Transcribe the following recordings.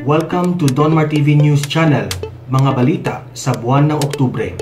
Welcome to Donmar TV News Channel, mga balita sa buwan ng Oktubre.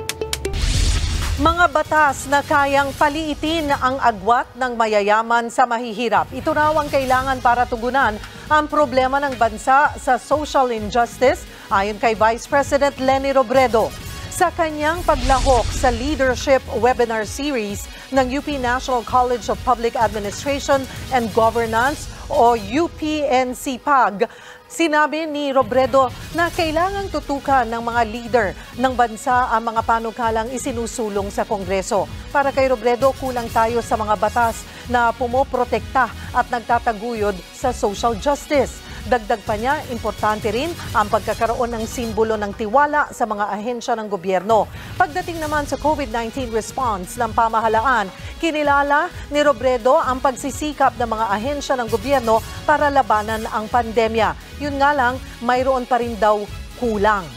Mga batas na kayang paliitin ang agwat ng mayayaman sa mahihirap. Ito raw ang kailangan para tugunan ang problema ng bansa sa social injustice ayon kay Vice President Leni Robredo. Sa kanyang paglahok sa Leadership Webinar Series ng UP National College of Public Administration and Governance o UPNCPAG, sinabi ni Robredo na kailangang tutukan ng mga leader ng bansa ang mga panukalang isinusulong sa Kongreso. Para kay Robredo, kulang tayo sa mga batas na pumoprotekta at nagtataguyod sa social justice. Dagdag pa niya, importante rin ang pagkakaroon ng simbolo ng tiwala sa mga ahensya ng gobyerno. Pagdating naman sa COVID-19 response ng pamahalaan, kinilala ni Robredo ang pagsisikap ng mga ahensya ng gobyerno para labanan ang pandemya. Yun nga lang, mayroon pa rin daw kulang.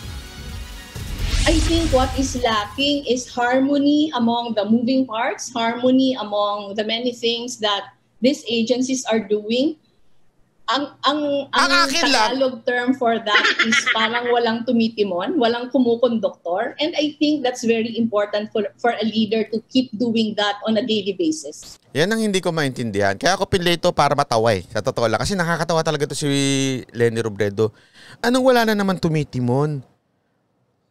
I think what is lacking is harmony among the moving parts, harmony among the many things that these agencies are doing. Ang Tagalog term for that is parang walang tumitimon, walang kumukonduktor. And I think that's very important for a leader to keep doing that on a daily basis. Yan ang hindi ko maintindihan. Kaya ako pinlito para matawa sa totoo lang. Kasi nakakatawa talaga to si Leni Robredo. Anong wala na naman tumitimon?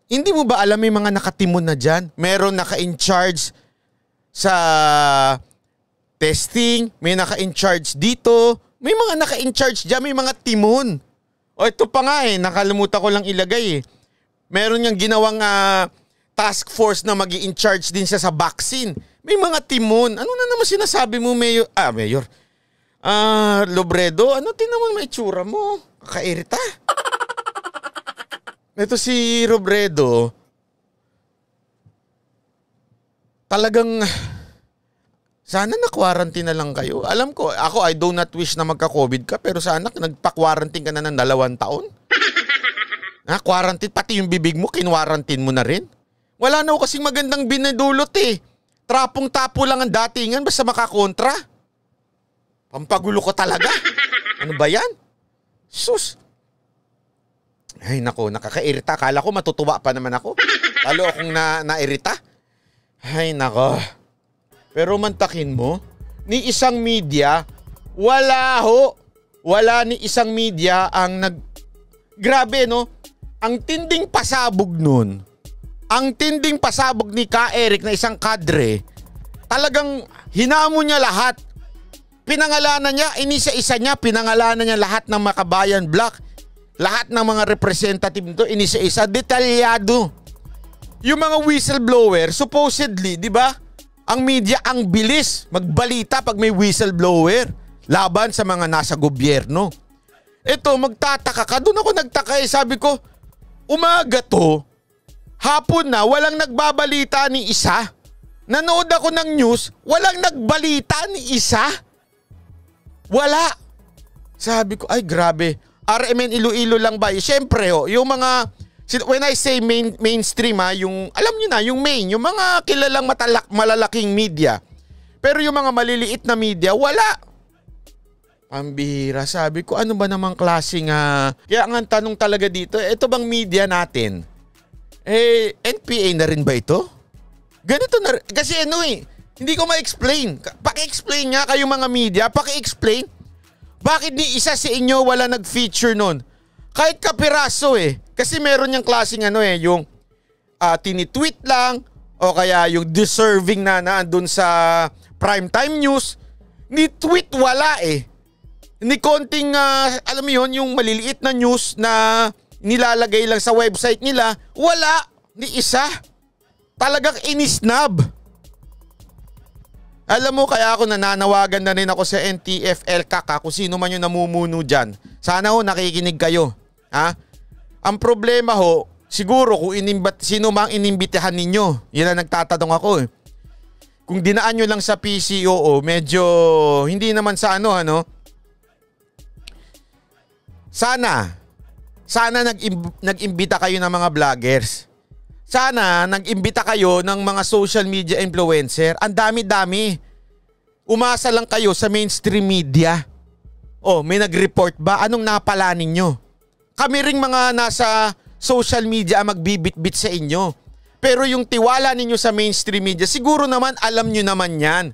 Hindi mo ba alam may mga nakatimon na dyan? Meron naka-in-charge sa testing, may naka-in-charge dito, may mga naka-in-charge dyan, may mga timon. O ito pa nga nakalimutan ko lang ilagay Meron niyang ginawang task force na mag-i-in-charge din siya sa vaccine. May mga timon. Ano na naman sinasabi mo, Mayor? Mayor. Robredo, ano tinaman may itsura mo? Kakairita. Ito si Robredo, talagang sana na-quarantine na lang kayo. Alam ko, ako I do not wish na magka-COVID ka, pero sana nagpa-quarantine ka na ng 2 taon. Quarantine, pati yung bibig mo, kinwarantine mo na rin. Wala na ako kasing magandang binadulot Trapong-tapo lang ang datingan basta makakontra. Pampagulo ko talaga. Ano ba yan? Sus. Ay nako, nakakairita. Akala ko matutuwa pa naman ako. Lalo akong nairita. Ay nako. Pero mantakin mo, ni isang media, wala ni isang media ang grabe no, ang tinding pasabog nun, ang tinding pasabog ni Ka Eric na isang kadre, talagang hinamon niya lahat. Pinangalanan niya, inisa-isa niya, pinangalanan niya lahat ng Makabayan Block, lahat ng mga representative nito, inisa-isa, detalyado. Yung mga whistleblower, supposedly, di ba? Ang media ang bilis magbalita pag may whistleblower laban sa mga nasa gobyerno. Ito, magtataka ka. Doon ako nagtaka sabi ko, umaga to, hapon na, walang nagbabalita ni isa. Nanood ako ng news, walang nagbalita ni isa. Wala. Sabi ko, ay grabe. RMN Iloilo lang ba? Siyempre, yung mga, when I say mainstream yung, alam nyo na, yung main, yung mga kilalang malalaking media. Pero yung mga maliliit na media, wala. Pambihira. Sabi ko, ano ba namang klaseng kaya ang tanong talaga dito, ito bang media natin? NPA na rin ba ito? Ganito na rin. Kasi hindi ko ma-explain. Paki-explain nga kayo mga media, paki-explain. Bakit ni isa sa inyo wala nag-feature nun? Kahit kapiraso Kasi meron yung klaseng yung tinitweet lang o kaya yung deserving na andun sa primetime news. Ni tweet wala Ni konting, alam mo yun, yung maliliit na news na nilalagay lang sa website nila, wala. Ni isa. Talagang inisnab. Alam mo, kaya ako nananawagan na rin ako sa NTF-ELCAC kung sino man yung namumuno dyan. Sana nakikinig kayo. Ang problema siguro kung sino mang inimbitahan ninyo. Yan ang nagtatanong ako Kung dinaan nyo lang sa PCOO, medyo hindi naman sa Sana nag-imbita kayo ng mga vloggers. Sana nag-imbita kayo ng mga social media influencer. Ang dami-dami. Umasa lang kayo sa mainstream media. May nag-report ba? Anong napala ninyo? kami ring mga nasa social media ang magbibit-bit sa inyo. Pero yung tiwala ninyo sa mainstream media, siguro naman alam nyo naman yan.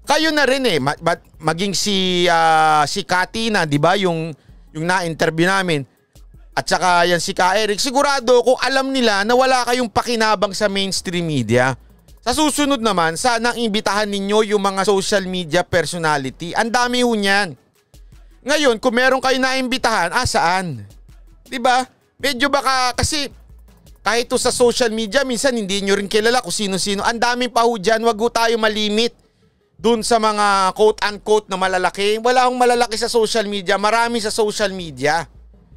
Kayo na rin maging si Katina, di ba? Yung na-interview namin. At saka yan si Ka Eric, sigurado kung alam nila na wala kayong pakinabang sa mainstream media. Sa susunod naman, sana imbitahan ninyo yung mga social media personality. Ang dami ho niyan. Ngayon, kung meron kayo naimbitahan, saan? Diba? Medyo baka, kasi kahit to sa social media, minsan hindi nyo rin kilala kung sino-sino. Ang dami pa ho dyan, wag ho tayo malimit dun sa mga quote-unquote na malalaki. Wala akong malalaki sa social media, marami sa social media.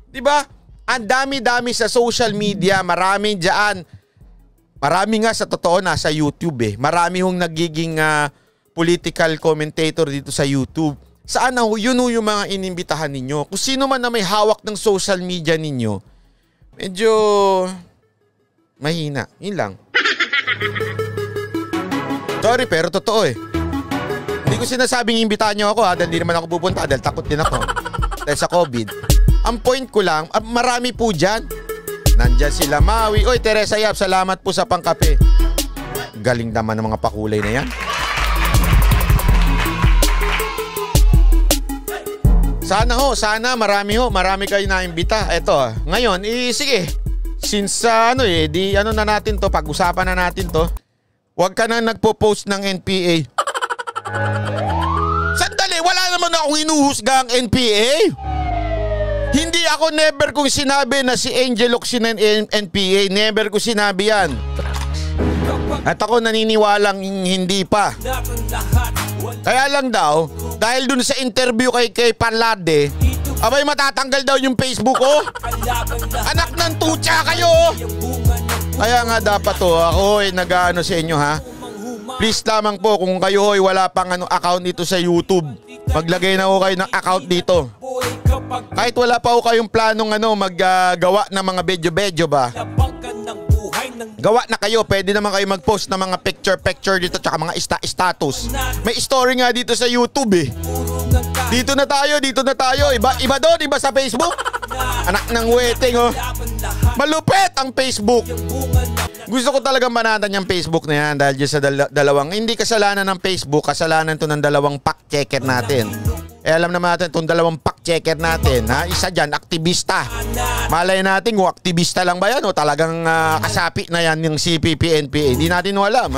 Diba? Ang dami-dami sa social media, marami dyan. Marami nga sa totoo nasa YouTube Marami hong nagiging political commentator dito sa YouTube. Saan na yun yung mga inimbitahan ninyo? Kung sino man na may hawak ng social media ninyo, medyo mahina. Yun lang. Sorry, pero totoo Hindi ko sinasabing imbitahan nyo ako dahil hindi naman ako pupunta dahil takot din ako. Dahil sa COVID. Ang point ko lang, marami po dyan. Nandyan sila Maui. Oy, Teresa Yap, salamat po sa pangkape. Galing naman ng mga pakulay na yan. Sana marami kayo naimbita. Eto, ngayon, sige. Since na natin to, pag-usapan na natin to. Huwag ka na nagpo-post ng NPA. Sandali, wala naman akong inuhusga ang NPA. Hindi ako never kong sinabi na si Angel Locsin ng NPA. Never ko sinabi yan. At ako naniniwalang hindi pa. Kaya lang daw, dahil dun sa interview kay Parlade, abay matatanggal daw yung Facebook ko. Anak ng tutsa kayo. Kaya nga dapat ako nag-ano sa inyo Please lamang po kung kayo wala pang account dito sa YouTube, maglagay na kayo ng account dito. Kahit wala pa kayong planong maggawa ng mga bedyo-bedyo ba. Gawa na kayo, pwede naman kayo mag-post ng mga picture dito tsaka mga status. May story nga dito sa YouTube Dito na tayo. Iba doon, iba sa Facebook. Anak ng weteng Malupit ang Facebook. Gusto ko talagang banatan yung Facebook na yan dahil sa dalawang, hindi kasalanan ng Facebook, kasalanan to ng dalawang fact checker natin. Alam naman natin itong dalawang fact checker natin. Isa dyan, aktivista. Malay natin kung aktivista lang ba yan o talagang kasapi na yan yung CPP, NPA. Hindi natin alam